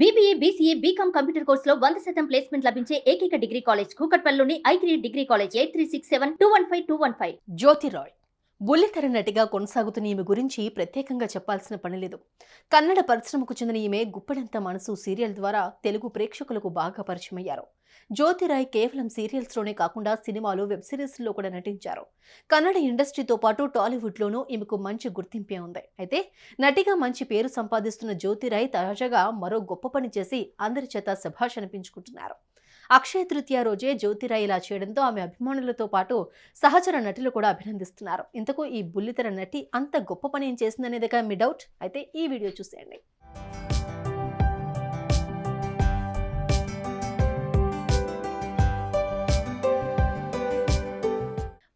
BBA, BCA, BCom computer కోర్సులో 100% placement లభించే ఏకైక డిగ్రీ కాలేజ్ కూకట్పల్లిలోని i3 డిగ్రీ కాలేజ్ 8367215215. జ్యోతిరాయ్ బుల్లితెర నటిగా కొనసాగుతున్న ఈమె గురించి ప్రత్యేకంగా చెప్పాల్సిన పని లేదు. కన్నడ పరిశ్రమకు చెందిన ఈమె గుప్పెడంత మనసు సీరియల్ ద్వారా తెలుగు ప్రేక్షకులకు బాగా పరిచయమయ్యారు. జ్యోతిరాయ్ కేవలం సీరియల్స్లోనే కాకుండా సినిమాలు, వెబ్ సిరీస్లో కూడా నటించారు. కన్నడ ఇండస్ట్రీతో పాటు టాలీవుడ్లోనూ ఈమెకు మంచి గుర్తింపే ఉంది. అయితే నటిగా మంచి పేరు సంపాదిస్తున్న జ్యోతిరాయ్ తాజాగా మరో గొప్ప పని చేసి అందరి చేత శభాష్ అనిపించుకుంటున్నారు. అక్షయ తృతీయ రోజే జ్యోతిరాయ్ ఇలా చేయడంతో ఆమె అభిమానులతో పాటు సహచర నటులు కూడా అభినందిస్తున్నారు. ఇంతకు ఈ బుల్లితెర నటి అంత గొప్ప పని ఏం చేసిందనేదిగా మీ డౌట్. అయితే ఈ వీడియో చూసేయండి.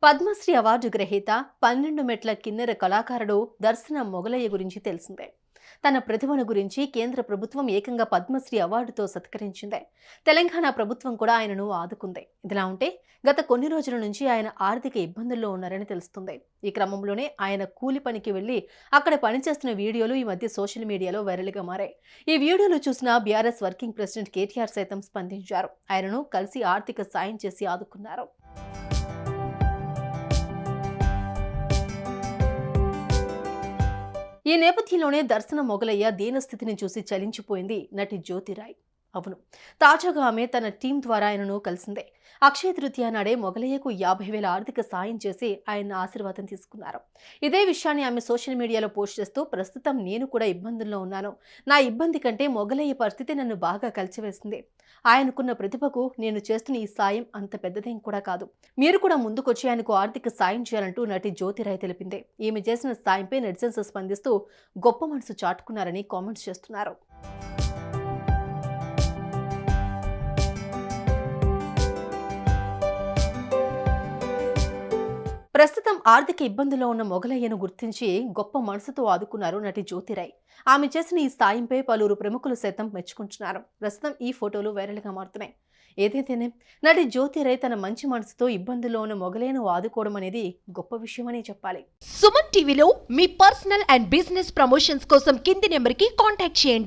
పద్మశ్రీ అవార్డు గ్రహీత 12 మెట్ల కిన్నెర కళాకారుడు దర్శన మొగలయ్య గురించి తెలిసిందే. తన ప్రతిభను గురించి కేంద్ర ప్రభుత్వం ఏకంగా పద్మశ్రీ అవార్డుతో సత్కరించింది. తెలంగాణ ప్రభుత్వం కూడా ఆయనను ఆదుకుంది. ఇదిలా ఉంటే గత కొన్ని రోజుల నుంచి ఆయన ఆర్థిక ఇబ్బందుల్లో ఉన్నారని తెలుస్తుంది. ఈ క్రమంలోనే ఆయన కూలి పనికి వెళ్లి అక్కడ పనిచేస్తున్న వీడియోలు ఈ మధ్య సోషల్ మీడియాలో వైరల్గా మారాయి. ఈ వీడియోలు చూసిన బీఆర్ఎస్ వర్కింగ్ ప్రెసిడెంట్ కేటీఆర్ సైతం స్పందించారు. ఆయనను కలిసి ఆర్థిక సాయం చేసి ఆదుకున్నారు. ఈ నేపథ్యంలోనే దర్శన మొగలయ్య దీనస్థితిని చూసి చలించిపోయింది నటి జ్యోతిరాయ్. అవును, తాజాగా ఆమె తన టీం ద్వారా ఆయనను కలిసిందే. అక్షయ తృతీయ నాడే మొగలయ్యకు 50,000 ఆర్థిక సాయం చేసి ఆయన ఆశీర్వాదం తీసుకున్నారు. ఇదే విషయాన్ని ఆమె సోషల్ మీడియాలో పోస్ట్ చేస్తూ, ప్రస్తుతం నేను కూడా ఇబ్బందుల్లో ఉన్నాను. నా ఇబ్బంది కంటే మొగలయ్య పరిస్థితి నన్ను బాగా కలిచివేసింది. ఆయనకున్న ప్రతిభకు నేను చేస్తున్న ఈ సాయం అంత పెద్దదేం కూడా కాదు. మీరు కూడా ముందుకొచ్చి ఆయనకు ఆర్థిక సాయం చేయాలంటూ నటి జ్యోతిరాయ్ తెలిపింది. ఈమె చేసిన సాయంపై నెటిజన్స్ స్పందిస్తూ గొప్ప మనసు చాటుకున్నారని కామెంట్స్ చేస్తున్నారు. ప్రస్తుతం ఆర్థిక ఇబ్బందుల్లో ఉన్న మొగలయ్యను గుర్తించి గొప్ప మనసుతో ఆదుకున్నారు నటి జ్యోతిరాయ్. ఆమె చేసిన ఈ సాయంపై పలువురు ప్రముఖులు సైతం మెచ్చుకుంటున్నారు. ప్రస్తుతం ఈ ఫోటోలు వైరల్గా మారుతున్నాయి. ఏదైతేనే నటి జ్యోతిరాయ్ తన మంచి మనసుతో ఇబ్బందుల్లో ఉన్న మొగలయ్యను ఆదుకోవడం అనేది గొప్ప విషయమని చెప్పాలి. సుమన్ టీవీలో మీ పర్సనల్ అండ్ బిజినెస్ ప్రమోషన్స్ కోసం కింది నెంబర్కి కాంటాక్ట్ చేయండి.